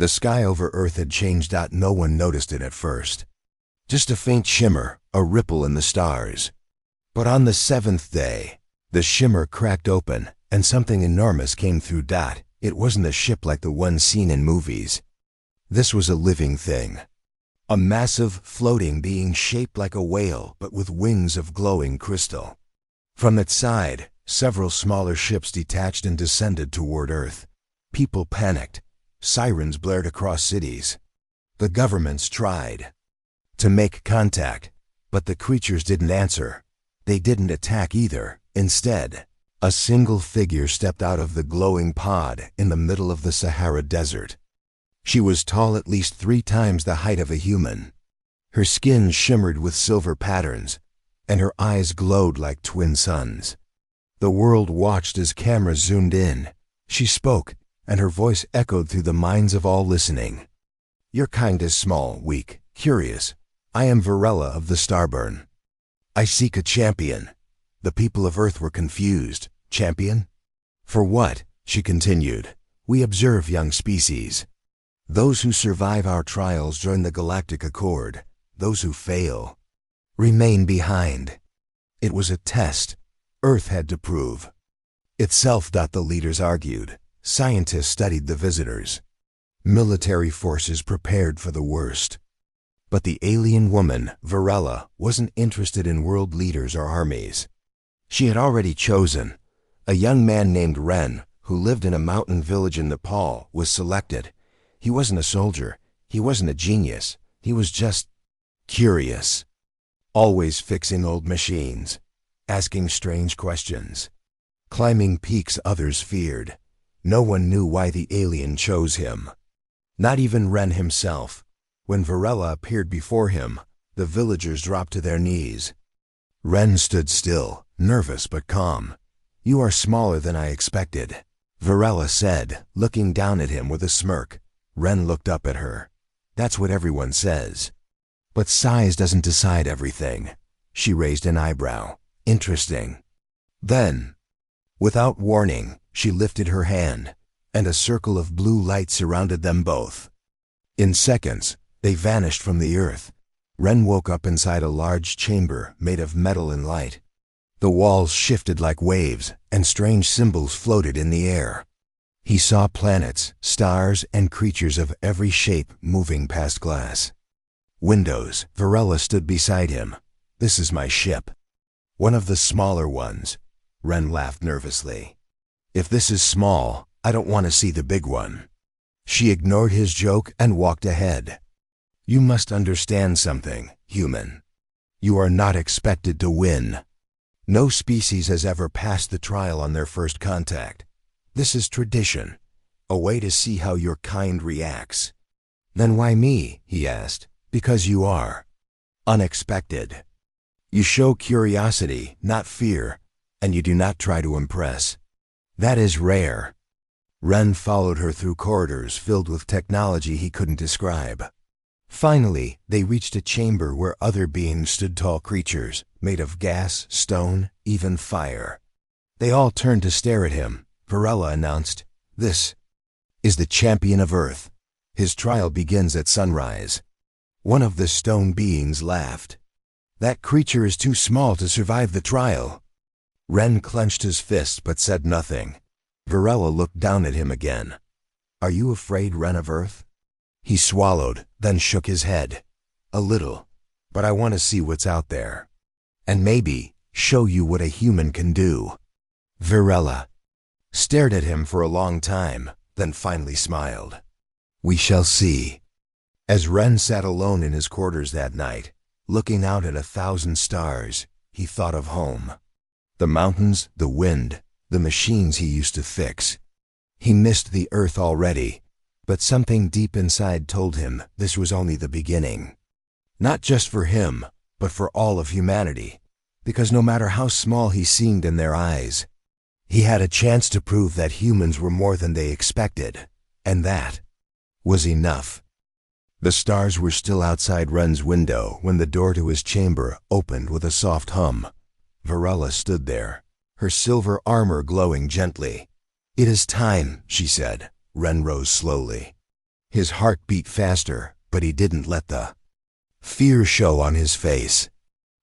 The sky over Earth had changed. No one noticed it at first. Just a faint shimmer, a ripple in the stars. But on the seventh day, the shimmer cracked open, and something enormous came through. It wasn't a ship like the one seen in movies. This was a living thing. A massive, floating being shaped like a whale, but with wings of glowing crystal. From its side, several smaller ships detached and descended toward Earth. People panicked. Sirens blared across cities. The governments tried to make contact, but the creatures didn't answer. They didn't attack either. Instead, a single figure stepped out of the glowing pod in the middle of the Sahara Desert. She was tall, at least 3 times the height of a human. Her skin shimmered with silver patterns, and her eyes glowed like twin suns. The world watched as cameras zoomed in. She spoke, and her voice echoed through the minds of all listening. "Your kind is small, weak, curious. I am Varela of the Starburn. I seek a champion." The people of Earth were confused. Champion? For what? She continued. "We observe young species. Those who survive our trials join the Galactic Accord. Those who fail remain behind." It was a test Earth had to prove itself. The leaders argued. Scientists studied the visitors. Military forces prepared for the worst. But the alien woman, Varela, wasn't interested in world leaders or armies. She had already chosen. A young man named Ren, who lived in a mountain village in Nepal, was selected. He wasn't a soldier. He wasn't a genius. He was just curious. Always fixing old machines, asking strange questions, climbing peaks others feared. No one knew why the alien chose him. Not even Ren himself. When Varela appeared before him, the villagers dropped to their knees. Ren stood still, nervous but calm. "You are smaller than I expected," Varela said, looking down at him with a smirk. Ren looked up at her. "That's what everyone says. But size doesn't decide everything." She raised an eyebrow. "Interesting." Then, without warning, she lifted her hand, and a circle of blue light surrounded them both. In seconds, they vanished from the Earth. Ren woke up inside a large chamber made of metal and light. The walls shifted like waves, and strange symbols floated in the air. He saw planets, stars, and creatures of every shape moving past glass windows. Varela stood beside him. "This is my ship." "One of the smaller ones." Ren laughed nervously. "If this is small, I don't want to see the big one." She ignored his joke and walked ahead. "You must understand something, human. You are not expected to win. No species has ever passed the trial on their first contact. This is tradition, a way to see how your kind reacts." "Then why me?" he asked. "Because you are unexpected. You show curiosity, not fear, and you do not try to impress. That is rare." Ren followed her through corridors filled with technology he couldn't describe. Finally, they reached a chamber where other beings stood, tall creatures, made of gas, stone, even fire. They all turned to stare at him. Varela announced, "This is the champion of Earth. His trial begins at sunrise." One of the stone beings laughed. "That creature is too small to survive the trial." Ren clenched his fists but said nothing. Varela looked down at him again. "Are you afraid, Ren of Earth?" He swallowed, then shook his head. "A little, but I want to see what's out there. And maybe show you what a human can do." Varela stared at him for a long time, then finally smiled. "We shall see." As Ren sat alone in his quarters that night, looking out at 1,000 stars, he thought of home. The mountains, the wind, the machines he used to fix. He missed the Earth already, but something deep inside told him this was only the beginning. Not just for him, but for all of humanity, because no matter how small he seemed in their eyes, he had a chance to prove that humans were more than they expected, and that was enough. The stars were still outside Ren's window when the door to his chamber opened with a soft hum. Varela stood there, her silver armor glowing gently. "It is time," she said. Ren rose slowly. His heart beat faster, but he didn't let the fear show on his face.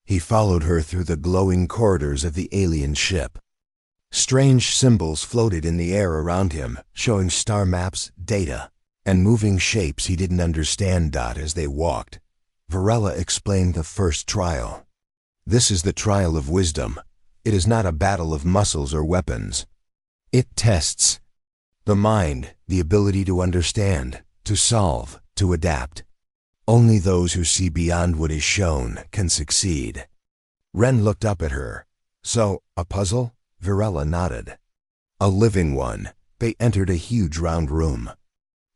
He followed her through the glowing corridors of the alien ship. Strange symbols floated in the air around him, showing star maps, data, and moving shapes he didn't understand. As they walked, Varela explained the first trial. This is the trial of wisdom. It is not a battle of muscles or weapons. It tests the mind, the ability to understand, to solve, to adapt. Only those who see beyond what is shown can succeed. Ren looked up at her. So, a puzzle? Varela nodded. A living one. They entered a huge round room.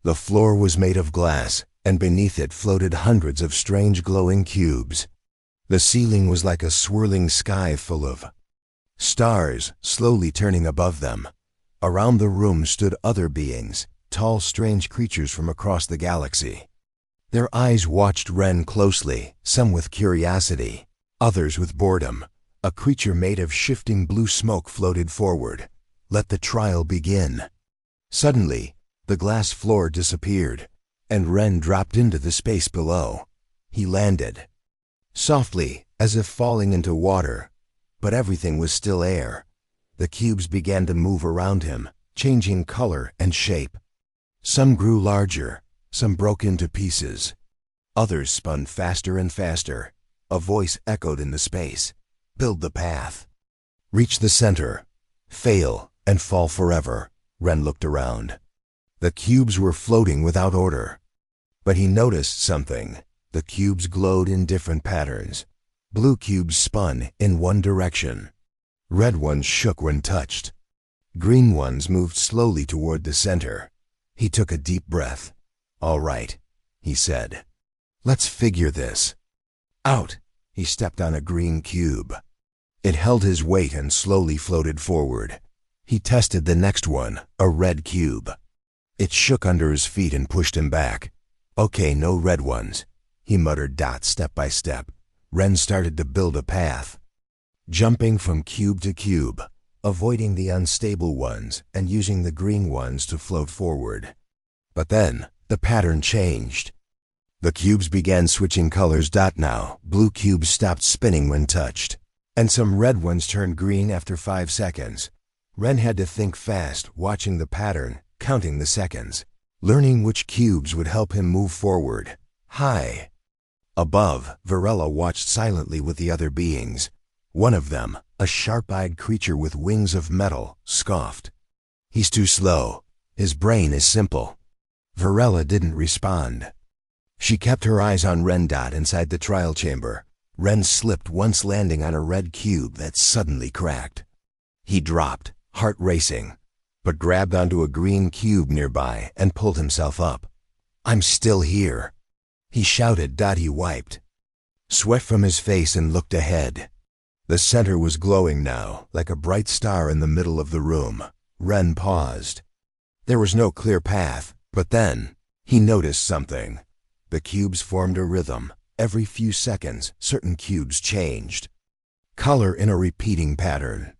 The floor was made of glass, and beneath it floated hundreds of strange glowing cubes. The ceiling was like a swirling sky full of stars, slowly turning above them. Around the room stood other beings, tall, strange creatures from across the galaxy. Their eyes watched Ren closely, some with curiosity, others with boredom. A creature made of shifting blue smoke floated forward. Let the trial begin. Suddenly, the glass floor disappeared, and Ren dropped into the space below. He landed softly, as if falling into water, but everything was still air. The cubes began to move around him, changing color and shape. Some grew larger, some broke into pieces. Others spun faster and faster. A voice echoed in the space. Build the path. Reach the center. Fail and fall forever. Ren looked around. The cubes were floating without order. But he noticed something. The cubes glowed in different patterns. Blue cubes spun in one direction. Red ones shook when touched. Green ones moved slowly toward the center. He took a deep breath. All right, he said. Let's figure this out. He stepped on a green cube. It held his weight and slowly floated forward. He tested the next one, a red cube. It shook under his feet and pushed him back. Okay, no red ones, he muttered. Step by step, Ren started to build a path, jumping from cube to cube, avoiding the unstable ones and using the green ones to float forward. But then, the pattern changed. The cubes began switching colors. Now, blue cubes stopped spinning when touched, and some red ones turned green after 5 seconds. Ren had to think fast, watching the pattern, counting the seconds, learning which cubes would help him move forward. High above, Varela watched silently with the other beings. One of them, a sharp-eyed creature with wings of metal, scoffed. He's too slow. His brain is simple. Varela didn't respond. She kept her eyes on Ren. Inside the trial chamber, Ren slipped, once landing on a red cube that suddenly cracked. He dropped, heart racing, but grabbed onto a green cube nearby and pulled himself up. I'm still here, he shouted. He wiped sweat from his face and looked ahead. The center was glowing now, like a bright star in the middle of the room. Ren paused. There was no clear path, but then he noticed something. The cubes formed a rhythm. Every few seconds, certain cubes changed color in a repeating pattern.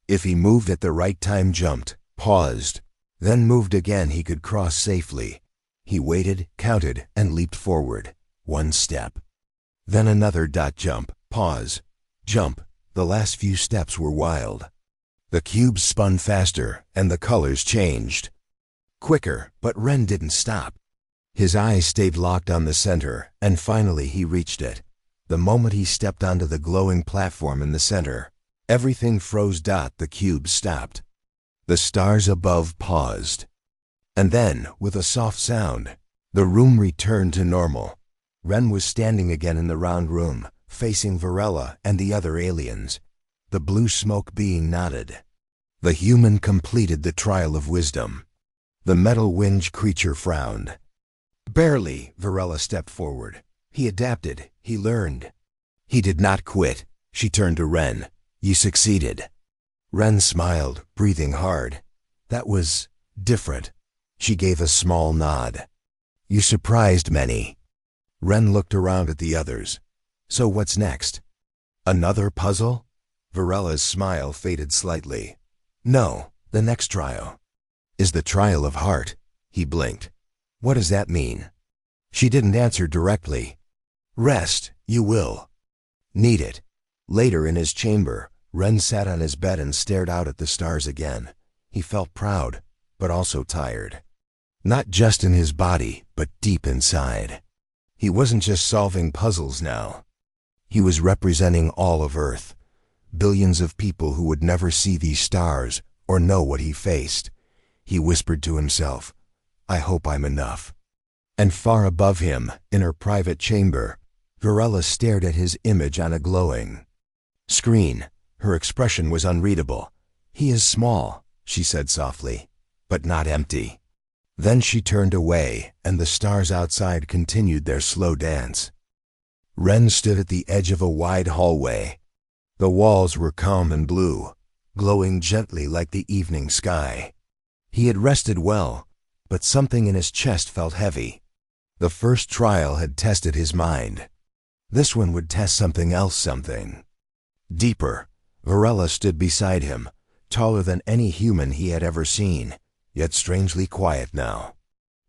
If he moved at the right time, jumped, paused, then moved again, he could cross safely. He waited, counted, and leaped forward. 1 step. Then another. Jump, pause, jump. The last few steps were wild. The cubes spun faster, and the colors changed quicker, but Ren didn't stop. His eyes stayed locked on the center, and finally he reached it. The moment he stepped onto the glowing platform in the center, everything froze. The cubes stopped. The stars above paused. And then, with a soft sound, the room returned to normal. Ren was standing again in the round room, facing Varela and the other aliens. The blue smoke being nodded. The human completed the trial of wisdom. The metal-winged creature frowned. Barely, Varela stepped forward. He adapted. He learned. He did not quit. She turned to Ren. You succeeded. Ren smiled, breathing hard. That was different. She gave a small nod. You surprised many. Ren looked around at the others. So what's next? Another puzzle? Varela's smile faded slightly. No, the next trial is the trial of heart. He blinked. What does that mean? She didn't answer directly. Rest, you will. Need it. Later in his chamber, Ren sat on his bed and stared out at the stars again. He felt proud, but also tired. Not just in his body, but deep inside. He wasn't just solving puzzles now. He was representing all of Earth. Billions of people who would never see these stars or know what he faced. He whispered to himself, I hope I'm enough. And far above him, in her private chamber, Varela stared at his image on a glowing screen. Her expression was unreadable. He is small, she said softly, but not empty. Then she turned away, and the stars outside continued their slow dance. Ren stood at the edge of a wide hallway. The walls were calm and blue, glowing gently like the evening sky. He had rested well, but something in his chest felt heavy. The first trial had tested his mind. This one would test something else, something deeper. Varela stood beside him, taller than any human he had ever seen, yet strangely quiet now.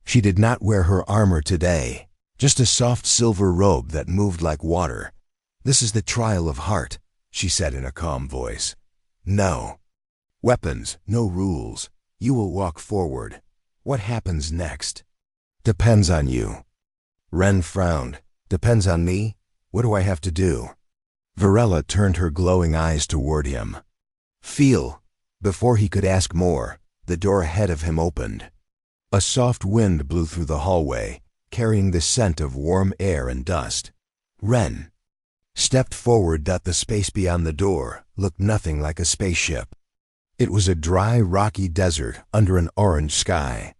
She did not wear her armor today, just a soft silver robe that moved like water. This is the trial of heart, she said in a calm voice. No weapons, no rules. You will walk forward. What happens next depends on you. Ren frowned. Depends on me? What do I have to do? Varela turned her glowing eyes toward him. Feel. Before he could ask more, the door ahead of him opened. A soft wind blew through the hallway, carrying the scent of warm air and dust. Ren stepped forward. The space beyond the door looked nothing like a spaceship. It was a dry, rocky desert under an orange sky.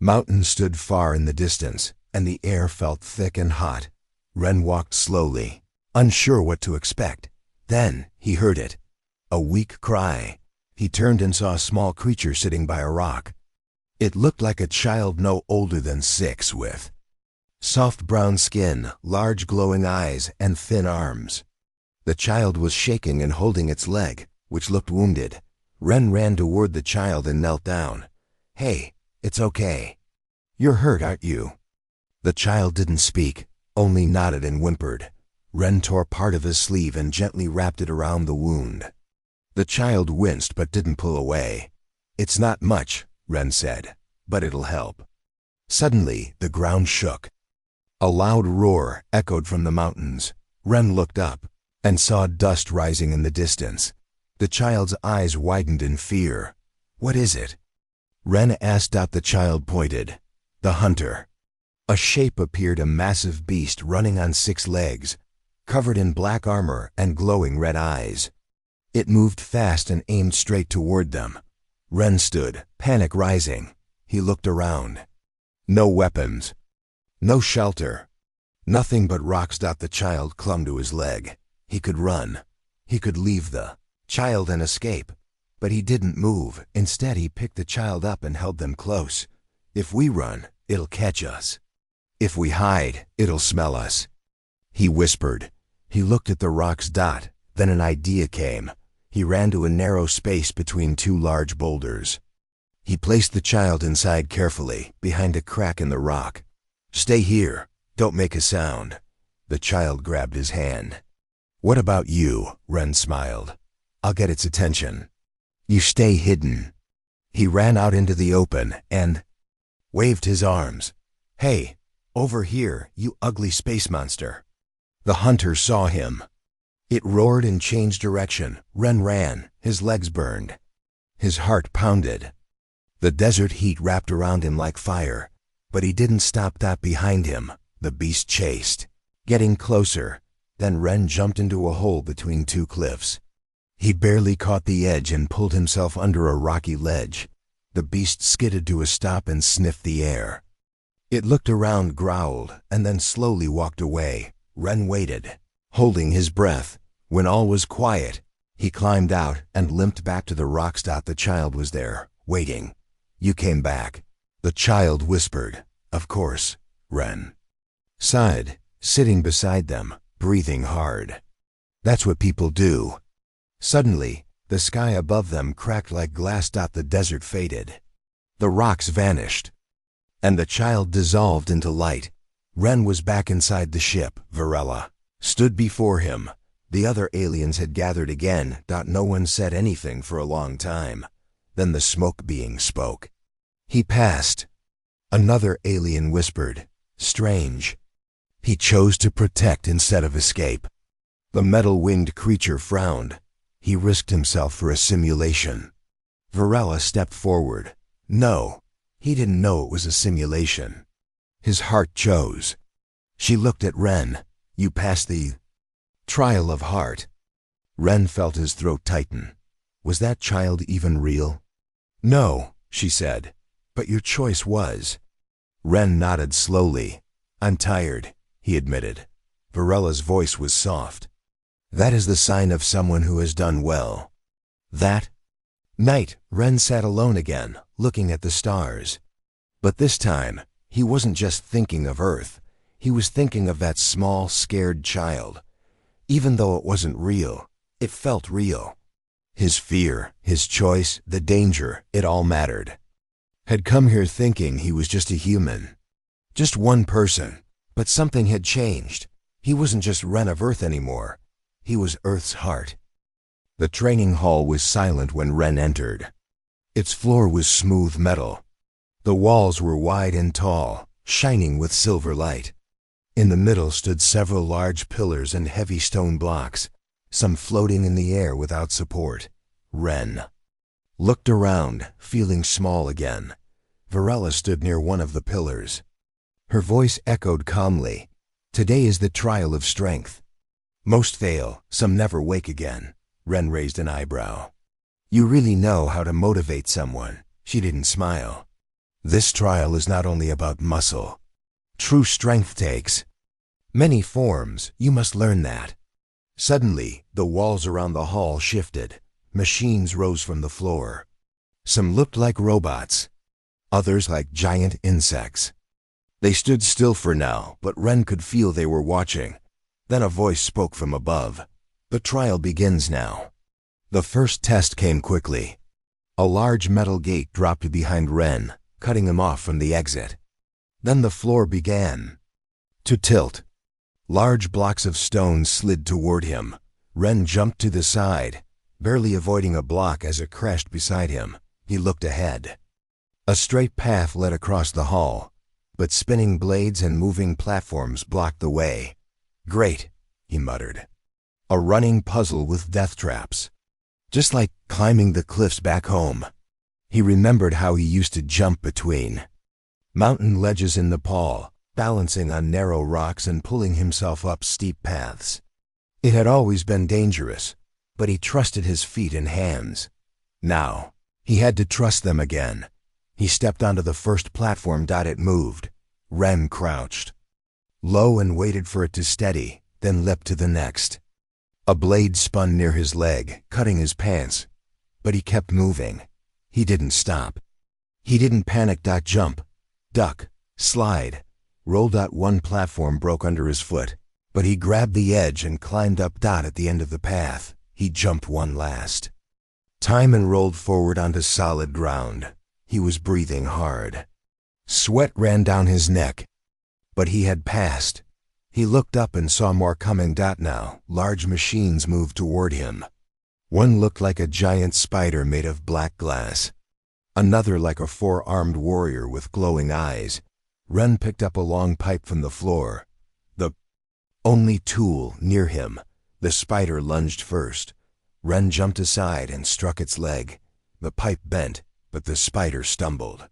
Mountains stood far in the distance, and the air felt thick and hot. Ren walked slowly, unsure what to expect. Then he heard it. A weak cry. He turned and saw a small creature sitting by a rock. It looked like a child no older than 6, with soft brown skin, large glowing eyes, and thin arms. The child was shaking and holding its leg, which looked wounded. Ren ran toward the child and knelt down. Hey, it's okay. You're hurt, aren't you? The child didn't speak, only nodded and whimpered. Ren tore part of his sleeve and gently wrapped it around the wound. The child winced but didn't pull away. It's not much, Ren said, but it'll help. Suddenly, the ground shook. A loud roar echoed from the mountains. Ren looked up and saw dust rising in the distance. The child's eyes widened in fear. What is it? Ren asked. The child pointed. The hunter. A shape appeared, a massive beast running on 6 legs, covered in black armor and glowing red eyes. It moved fast and aimed straight toward them. Ren stood, panic rising. He looked around. No weapons. No shelter. Nothing but rocks. The child clung to his leg. He could run. He could leave the child and escape. But he didn't move. Instead, he picked the child up and held them close. If we run, it'll catch us. If we hide, it'll smell us. He whispered. He looked at the rocks. Then an idea came. He ran to a narrow space between 2 large boulders. He placed the child inside carefully, behind a crack in the rock. Stay here. Don't make a sound. The child grabbed his hand. What about you? Ren smiled. I'll get its attention. You stay hidden. He ran out into the open and waved his arms. Hey, over here, you ugly space monster. The hunter saw him. It roared and changed direction. Ren ran. His legs burned. His heart pounded. The desert heat wrapped around him like fire. But he didn't stop. Behind him, the beast chased, getting closer. Then Ren jumped into a hole between 2 cliffs. He barely caught the edge and pulled himself under a rocky ledge. The beast skidded to a stop and sniffed the air. It looked around, growled, and then slowly walked away. Ren waited, holding his breath. When all was quiet, he climbed out and limped back to the rocks. The child was there, waiting. You came back. The child whispered. Of course, Ren sighed, sitting beside them, breathing hard. That's what people do. Suddenly, the sky above them cracked like glass. The desert faded. The rocks vanished. and the child dissolved into light. Ren was back inside the ship. Varela stood before him. The other aliens had gathered again. No one said anything for a long time. Then the smoke being spoke. He passed. Another alien whispered, "Strange." He chose to protect instead of escape. The metal-winged creature frowned. He risked himself for a simulation. Varela stepped forward. No, he didn't know it was a simulation. His heart chose. She looked at Ren. "You passed the trial of heart." Ren felt his throat tighten. Was that child even real? "No," she said, "but your choice was." Ren nodded slowly. "I'm tired," he admitted. Varela's voice was soft. "That is the sign of someone who has done well." That night, Ren sat alone again, looking at the stars. But this time, he wasn't just thinking of Earth. He was thinking of that small, scared child. Even though it wasn't real, it felt real. His fear, his choice, the danger, it all mattered. Had come here thinking he was just a human. Just one person. But something had changed. He wasn't just Ren of Earth anymore. He was Earth's heart. The training hall was silent when Ren entered. Its floor was smooth metal. The walls were wide and tall, shining with silver light. In the middle stood several large pillars and heavy stone blocks, some floating in the air without support. Ren looked around, feeling small again. Varela stood near one of the pillars. Her voice echoed calmly. "Today is the trial of strength. Most fail, some never wake again." Ren raised an eyebrow. "You really know how to motivate someone." She didn't smile. "This trial is not only about muscle. True strength takes many forms. You must learn that." Suddenly, the walls around the hall shifted. Machines rose from the floor. Some looked like robots, others like giant insects. They stood still for now, but Ren could feel they were watching. Then a voice spoke from above. "The trial begins now." The first test came quickly. A large metal gate dropped behind Ren, cutting him off from the exit. Then the floor began to tilt. Large blocks of stone slid toward him. Ren jumped to the side, barely avoiding a block as it crashed beside him. He looked ahead. A straight path led across the hall, but spinning blades and moving platforms blocked the way. "Great," he muttered. "A running puzzle with death traps. Just like climbing the cliffs back home." He remembered how he used to jump between mountain ledges in Nepal, balancing on narrow rocks and pulling himself up steep paths. It had always been dangerous, but he trusted his feet and hands. Now, he had to trust them again. He stepped onto the first platform. It moved. Ren crouched low and waited for it to steady, then leapt to the next. A blade spun near his leg, cutting his pants, but he kept moving. He didn't stop. He didn't panic. Jump, duck, slide, roll. One platform broke under his foot, but he grabbed the edge and climbed up. At the end of the path, he jumped one last time and rolled forward onto solid ground. He was breathing hard. Sweat ran down his neck, but he had passed. He looked up and saw more coming. Now, large machines moved toward him. One looked like a giant spider made of black glass. Another like a four-armed warrior with glowing eyes. Ren picked up a long pipe from the floor. The only tool near him. The spider lunged first. Ren jumped aside and struck its leg. The pipe bent, but the spider stumbled.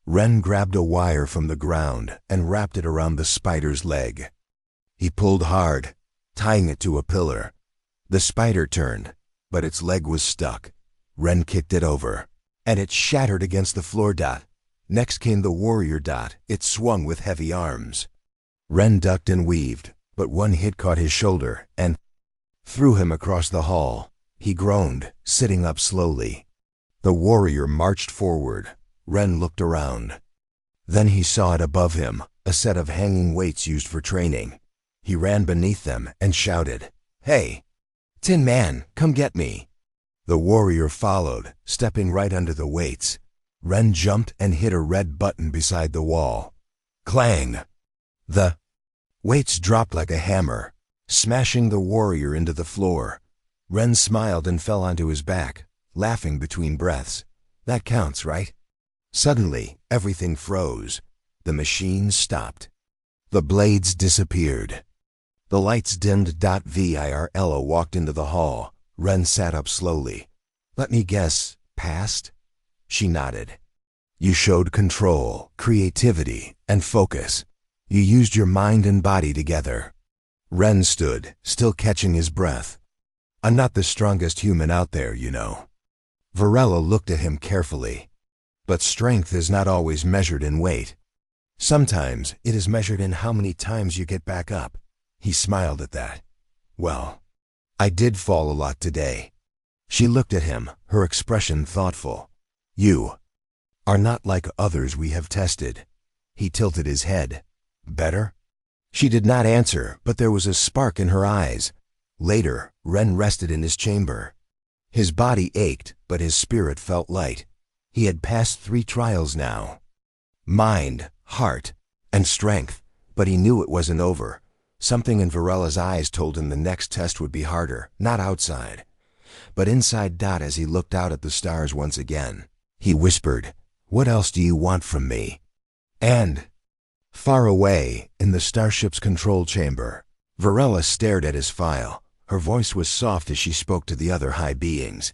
Ren grabbed a wire from the ground and wrapped it around the spider's leg. He pulled hard, tying it to a pillar. The spider turned, but its leg was stuck. Ren kicked it over, and it shattered against the floor. Next came the warrior. It swung with heavy arms. Ren ducked and weaved, but one hit caught his shoulder and threw him across the hall. He groaned, sitting up slowly. The warrior marched forward. Ren looked around. Then he saw it above him, a set of hanging weights used for training. He ran beneath them and shouted, "Hey, Tin Man, come get me." The warrior followed, stepping right under the weights. Ren jumped and hit a red button beside the wall. Clang! The weights dropped like a hammer, smashing the warrior into the floor. Ren smiled and fell onto his back, laughing between breaths. That counts, right? Suddenly, everything froze. The machine stopped. The blades disappeared. The lights dimmed. Virla walked into the hall. Ren sat up slowly. Let me guess, past? She nodded. You showed control, creativity, and focus. You used your mind and body together. Ren stood, still catching his breath. I'm not the strongest human out there, you know. Virla looked at him carefully. But strength is not always measured in weight. Sometimes it is measured in how many times you get back up. He smiled at that. Well, I did fall a lot today. She looked at him, her expression thoughtful. You are not like others we have tested. He tilted his head. Better? She did not answer, but there was a spark in her eyes. Later, Ren rested in his chamber. His body ached, but his spirit felt light. He had passed 3 trials now. Mind, heart, and strength, but he knew it wasn't over. Something in Virela's eyes told him the next test would be harder, not outside, but inside. As he looked out at the stars once again, he whispered, "What else do you want from me?" And far away, in the starship's control chamber, Virela stared at his file. Her voice was soft as she spoke to the other high beings.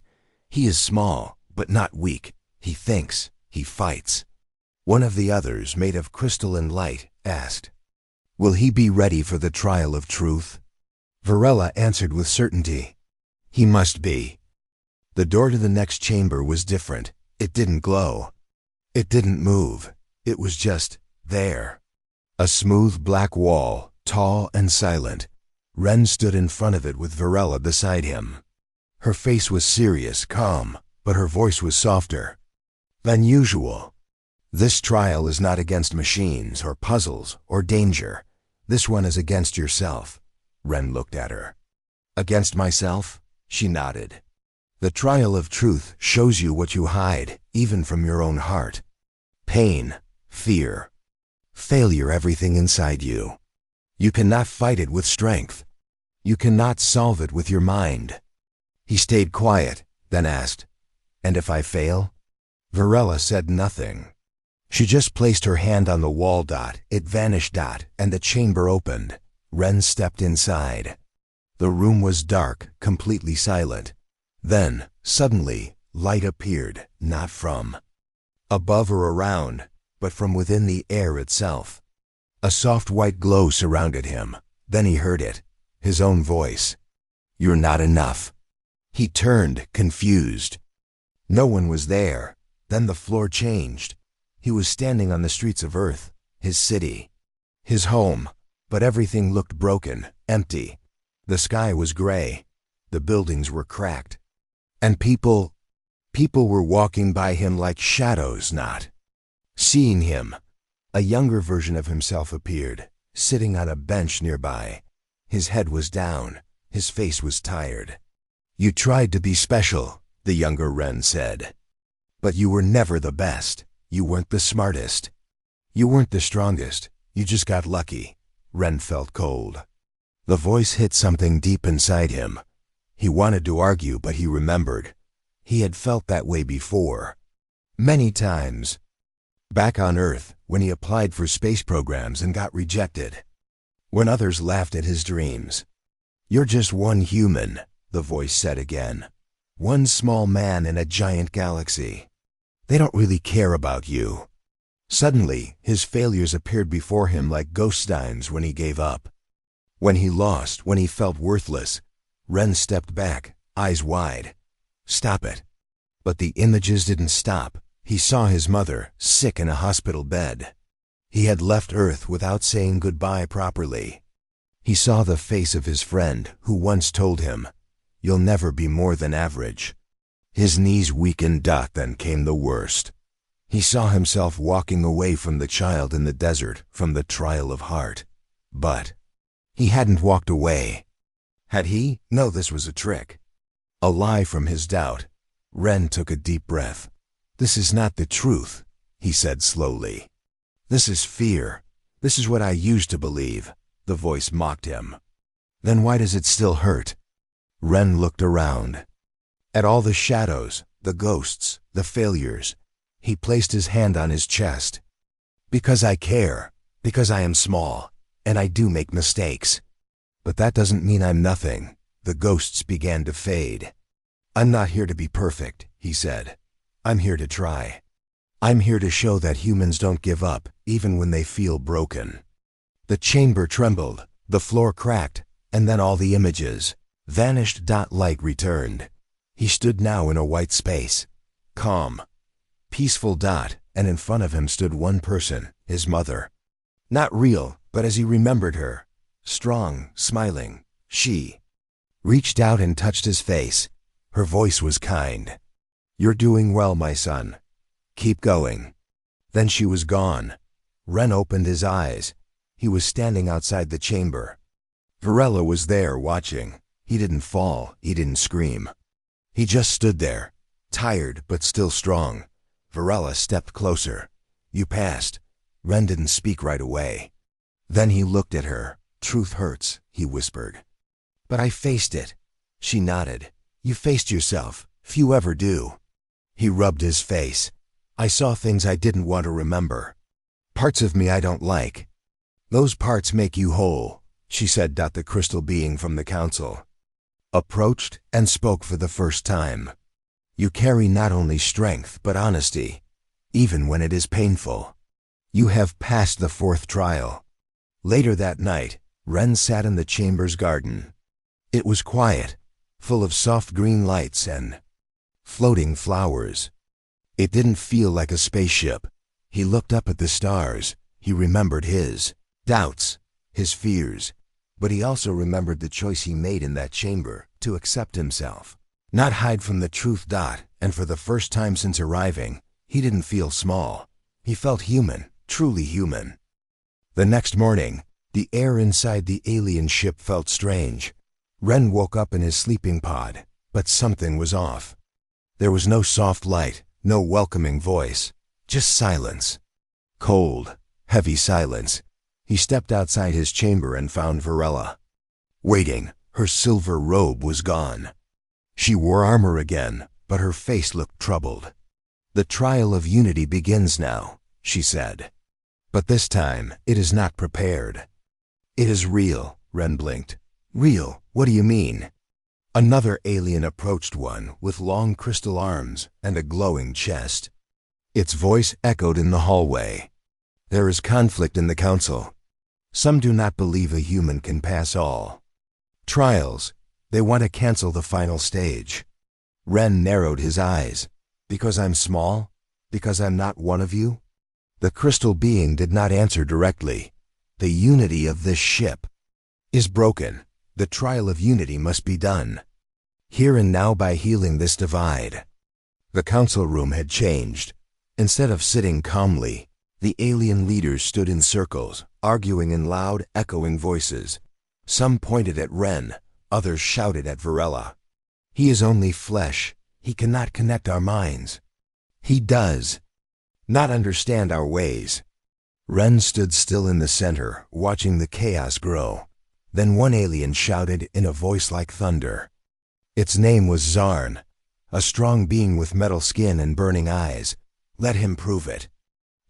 He is small, but not weak. He thinks, he fights. One of the others, made of crystalline light, asked, "Will he be ready for the trial of truth?" Virela answered with certainty, "He must be." The door to the next chamber was different. It didn't glow. It didn't move. It was just there. A smooth black wall, tall and silent. Ren stood in front of it with Virela beside him. Her face was serious, calm, but her voice was softer than usual. This trial is not against machines or puzzles or danger. This one is against yourself. Ren looked at her. Against myself? She nodded. The trial of truth shows you what you hide, even from your own heart. Pain, fear, failure, everything inside you. You cannot fight it with strength. You cannot solve it with your mind. He stayed quiet, then asked, "And if I fail?" Virela said nothing. She just placed her hand on the wall. It vanished. And the chamber opened. Ren stepped inside. The room was dark, completely silent. Then, suddenly, light appeared, not from above or around, but from within the air itself. A soft white glow surrounded him. Then he heard it, his own voice. "You're not enough." He turned, confused. No one was there. Then the floor changed. He was standing on the streets of Earth, his city, his home, but everything looked broken, empty. The sky was gray. The buildings were cracked. And people were walking by him like shadows, not seeing him. A younger version of himself appeared, sitting on a bench nearby. His head was down. His face was tired. "You tried to be special," the younger Ren said. "But you were never the best. You weren't the smartest. You weren't the strongest. You just got lucky." Ren felt cold. The voice hit something deep inside him. He wanted to argue, but he remembered. He had felt that way before. Many times. Back on Earth, when he applied for space programs and got rejected. When others laughed at his dreams. "You're just one human," the voice said again. "One small man in a giant galaxy. They don't really care about you." Suddenly, his failures appeared before him like ghost times when he gave up. When he lost, when he felt worthless. Ren stepped back, eyes wide. "Stop it." But the images didn't stop. He saw his mother, sick in a hospital bed. He had left Earth without saying goodbye properly. He saw the face of his friend who once told him, "You'll never be more than average." His knees weakened. Then came the worst. He saw himself walking away from the child in the desert, from the trial of heart. But he hadn't walked away. Had he? No, this was a trick. A lie from his doubt. Ren took a deep breath. "This is not the truth," he said slowly. "This is fear. This is what I used to believe," the voice mocked him. "Then why does it still hurt?" Ren looked around. At all the shadows, the ghosts, the failures. He placed his hand on his chest. "Because I care. Because I am small. And I do make mistakes. But that doesn't mean I'm nothing." The ghosts began to fade. "I'm not here to be perfect," he said. "I'm here to try. I'm here to show that humans don't give up, even when they feel broken." The chamber trembled, the floor cracked, and then all the images vanished. Light returned. He stood now in a white space. Calm. Peaceful. And in front of him stood one person, his mother. Not real, but as he remembered her. Strong, smiling. She reached out and touched his face. Her voice was kind. "You're doing well, my son. Keep going." Then she was gone. Ren opened his eyes. He was standing outside the chamber. Varela was there watching. He didn't fall. He didn't scream. He just stood there, tired but still strong. Varela stepped closer. "You passed." Ren didn't speak right away. Then he looked at her. "Truth hurts," he whispered. "But I faced it." She nodded. "You faced yourself. Few ever do." He rubbed his face. "I saw things I didn't want to remember. Parts of me I don't like. Those parts make you whole," she said. The crystal being from the council approached and spoke for the first time. "You carry not only strength but honesty, even when it is painful. You have passed the 4th trial." Later that night, Ren sat in the chamber's garden. It was quiet, full of soft green lights and floating flowers. It didn't feel like a spaceship. He looked up at the stars. He remembered his doubts, his fears, but he also remembered the choice he made in that chamber to accept himself, not hide from the truth. And for the first time since arriving, he didn't feel small. He felt human, truly human. The next morning, the air inside the alien ship felt strange. Ren woke up in his sleeping pod, but something was off. There was no soft light, no welcoming voice, just silence. Cold, heavy silence. He stepped outside his chamber and found Varela waiting. Her silver robe was gone. She wore armor again, but her face looked troubled. "The trial of unity begins now," she said. "But this time, it is not prepared." "It is real," Ren blinked. "Real? What do you mean?" Another alien approached, one with long crystal arms and a glowing chest. Its voice echoed in the hallway. "There is conflict in the council. Some do not believe a human can pass all trials. They want to cancel the final stage." Ren narrowed his eyes. "Because I'm small? Because I'm not one of you?" The crystal being did not answer directly. "The unity of this ship is broken. The trial of unity must be done here and now by healing this divide." The council room had changed. Instead of sitting calmly, the alien leaders stood in circles, arguing in loud, echoing voices. Some pointed at Ren, others shouted at Varela. "He is only flesh. He cannot connect our minds. He does not understand our ways." Ren stood still in the center, watching the chaos grow. Then one alien shouted in a voice like thunder. Its name was Zarn, a strong being with metal skin and burning eyes. Let him prove it.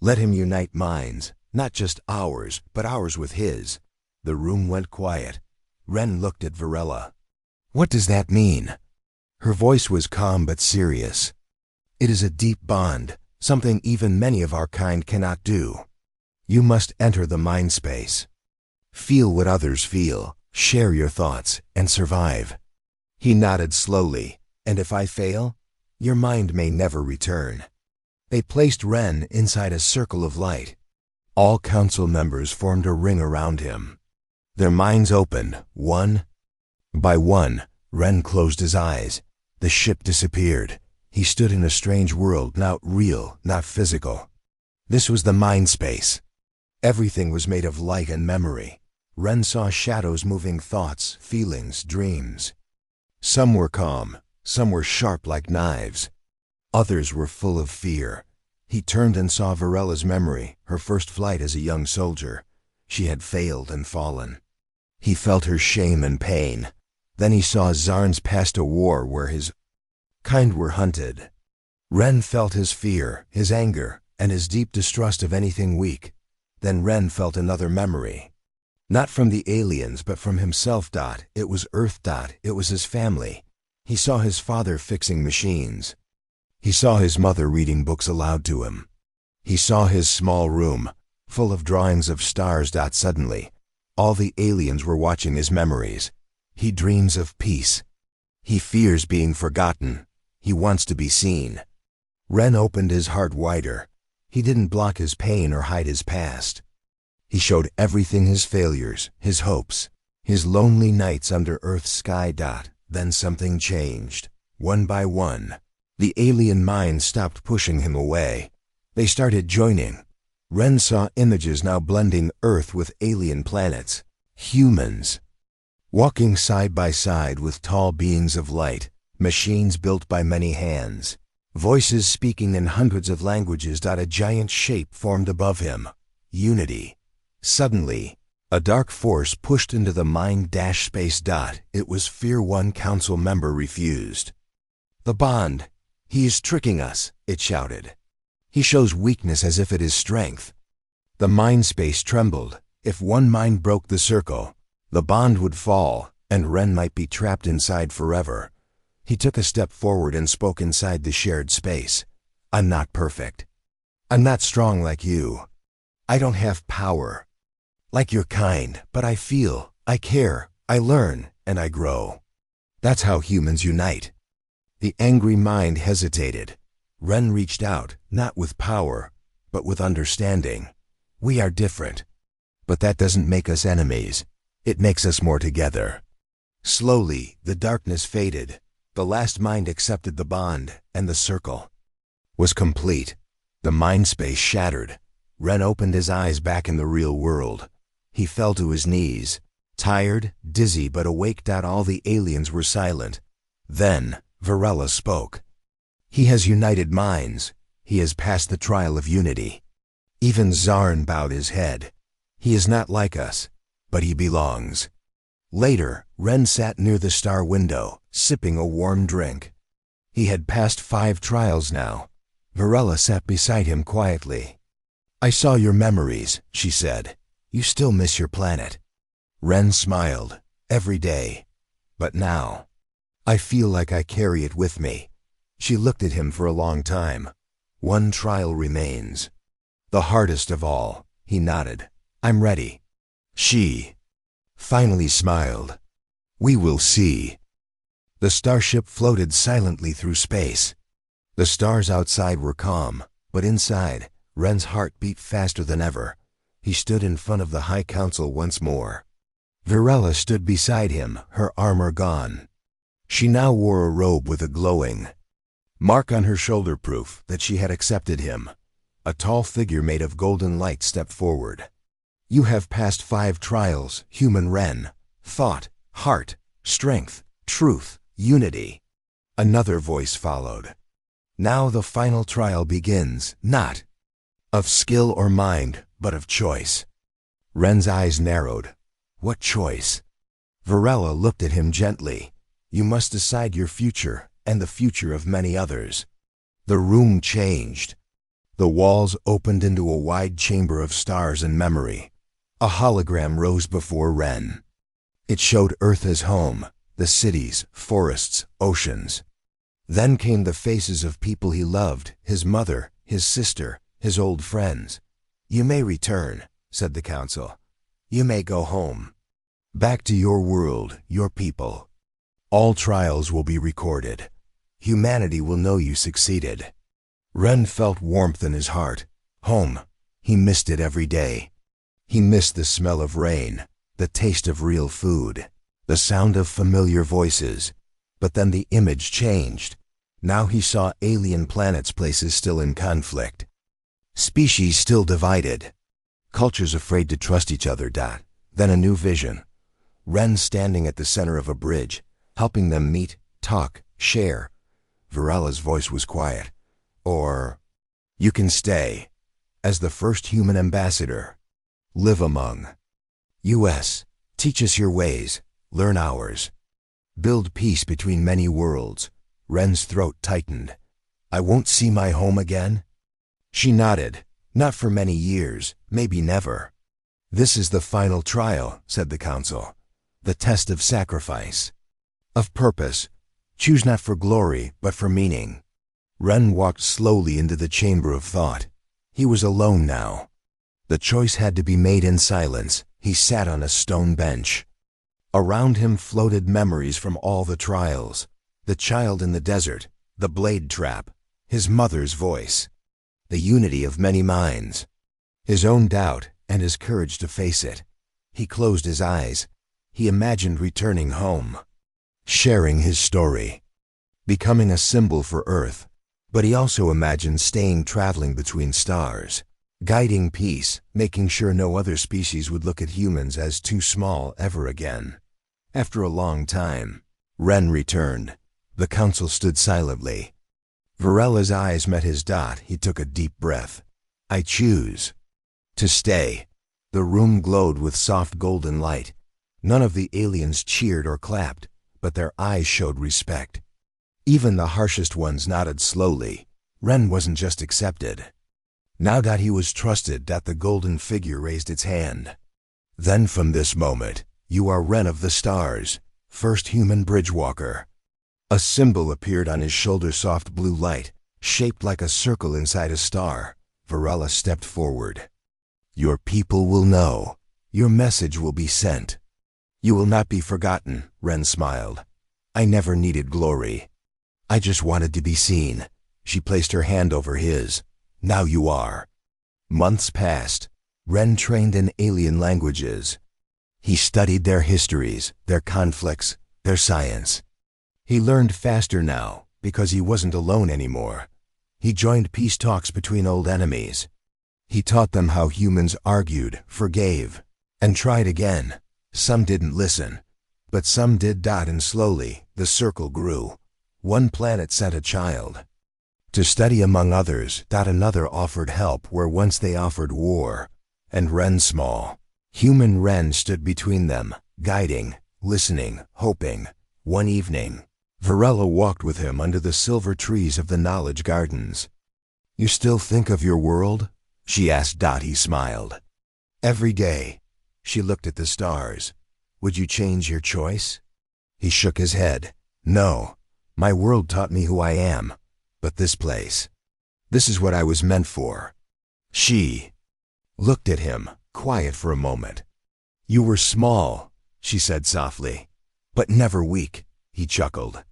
Let him unite minds, not just ours, but ours with his. The room went quiet. Ren looked at Varela. "What does that mean?" Her voice was calm but serious. "It is a deep bond, something even many of our kind cannot do. You must enter the mind space. Feel what others feel, share your thoughts, and survive." He nodded slowly. "And if I fail, your mind may never return." They placed Ren inside a circle of light. All council members formed a ring around him. Their minds opened, one by one. Ren closed his eyes. The ship disappeared. He stood in a strange world, not real, not physical. This was the mind space. Everything was made of light and memory. Ren saw shadows moving, thoughts, feelings, dreams. Some were calm, some were sharp like knives. Others were full of fear. He turned and saw Varella's memory, her first flight as a young soldier. She had failed and fallen. He felt her shame and pain. Then he saw Zarn's past a war where his kind were hunted. Ren felt his fear, his anger, and his deep distrust of anything weak. Then Ren felt another memory. Not from the aliens, but from himself. It was Earth. It was his family. He saw his father fixing machines. He saw his mother reading books aloud to him. He saw his small room, full of drawings of stars. Suddenly, all the aliens were watching his memories. He dreams of peace. He fears being forgotten. He wants to be seen. Ren opened his heart wider. He didn't block his pain or hide his past. He showed everything: his failures, his hopes, his lonely nights under Earth's sky. Then something changed. One by one, the alien minds stopped pushing him away. They started joining. Ren saw images now blending Earth with alien planets. Humans, walking side by side with tall beings of light, machines built by many hands, voices speaking in hundreds of languages. A giant shape formed above him. Unity. Suddenly, a dark force pushed into the mind-space. It was Fear One council member refused. The bond. He is tricking us, it shouted. He shows weakness as if it is strength. The mind space trembled. If one mind broke the circle, the bond would fall, and Ren might be trapped inside forever. He took a step forward and spoke inside the shared space. I'm not perfect. I'm not strong like you. I don't have power like your kind, but I feel, I care, I learn, and I grow. That's how humans unite. The angry mind hesitated. Ren reached out, not with power, but with understanding. We are different, but that doesn't make us enemies. It makes us more together. Slowly, the darkness faded. The last mind accepted the bond, and the circle was complete. The mind space shattered. Ren opened his eyes back in the real world. He fell to his knees, tired, dizzy, but awake. All the aliens were silent. Then, Varela spoke. He has united minds. He has passed the trial of unity. Even Zarn bowed his head. He is not like us, but he belongs. Later, Ren sat near the star window, sipping a warm drink. He had passed 5 trials now. Varela sat beside him quietly. I saw your memories, she said. You still miss your planet. Ren smiled. Every day. But now, I feel like I carry it with me. She looked at him for a long time. One trial remains. The hardest of all. He nodded. I'm ready. She finally smiled. We will see. The starship floated silently through space. The stars outside were calm, but inside, Ren's heart beat faster than ever. He stood in front of the High Council once more. Varela stood beside him, her armor gone. She now wore a robe with a glowing mark on her shoulder, proof that she had accepted him. A tall figure made of golden light stepped forward. You have passed 5 trials, human Ren. Thought, heart, strength, truth, unity. Another voice followed. Now the final trial begins, not of skill or mind, but of choice. Ren's eyes narrowed. What choice? Varela looked at him gently. You must decide your future, and the future of many others. The room changed. The walls opened into a wide chamber of stars and memory. A hologram rose before Ren. It showed Earth as home, the cities, forests, oceans. Then came the faces of people he loved, his mother, his sister, his old friends. You may return, said the council. You may go home. Back to your world, your people. All trials will be recorded. Humanity will know you succeeded. Ren felt warmth in his heart. Home. He missed it every day. He missed the smell of rain, the taste of real food, the sound of familiar voices. But then the image changed. Now he saw alien planets, places still in conflict. Species still divided. Cultures afraid to trust each other. Then a new vision. Ren standing at the center of a bridge, helping them meet, talk, share. Varela's voice was quiet. Or, you can stay, as the first human ambassador. Live among us. Teach us your ways, learn ours. Build peace between many worlds. Ren's throat tightened. I won't see my home again? She nodded. Not for many years, maybe never. This is the final trial, said the council. The test of sacrifice. Of purpose. Choose not for glory, but for meaning. Ren walked slowly into the chamber of thought. He was alone now. The choice had to be made in silence. He sat on a stone bench. Around him floated memories from all the trials. The child in the desert, the blade trap, his mother's voice, the unity of many minds, his own doubt and his courage to face it. He closed his eyes. He imagined returning home, sharing his story, becoming a symbol for Earth. But he also imagined staying traveling between stars, guiding peace, making sure no other species would look at humans as too small ever again. After a long time, Ren returned. The council stood silently. Varella's eyes met his. He took a deep breath. I choose to stay. The room glowed with soft golden light. None of the aliens cheered or clapped, but their eyes showed respect. Even the harshest ones nodded slowly. Ren wasn't just accepted. Now that he was trusted, the golden figure raised its hand. Then from this moment, you are Ren of the Stars, first human bridgewalker. A symbol appeared on his shoulder, soft blue light, shaped like a circle inside a star. Varela stepped forward. Your people will know. Your message will be sent. You will not be forgotten, Ren smiled. I never needed glory. I just wanted to be seen. She placed her hand over his. Now you are. Months passed. Ren trained in alien languages. He studied their histories, their conflicts, their science. He learned faster now, because he wasn't alone anymore. He joined peace talks between old enemies. He taught them how humans argued, forgave, and tried again. Some didn't listen, but some did. And slowly, the circle grew. One planet sent a child to study among others. Another offered help where once they offered war. And Ren, small, human Ren, stood between them, guiding, listening, hoping. One evening, Varela walked with him under the silver trees of the knowledge gardens. You still think of your world? She asked. He smiled. Every day. She looked at the stars. Would you change your choice? He shook his head. No. My world taught me who I am. But this place, this is what I was meant for. She looked at him, quiet for a moment. You were small, she said softly, but never weak, he chuckled.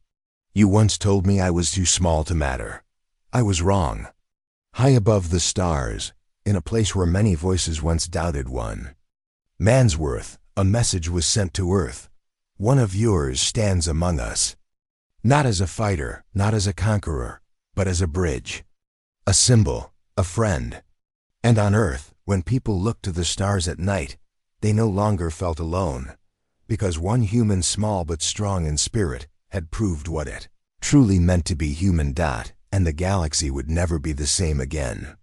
You once told me I was too small to matter. I was wrong. High above the stars, in a place where many voices once doubted one man's worth, a message was sent to Earth. One of yours stands among us. Not as a fighter, not as a conqueror, but as a bridge, a symbol, a friend. And on Earth, when people looked to the stars at night, they no longer felt alone, because one human, small but strong in spirit, had proved what it truly meant to be human. And the galaxy would never be the same again.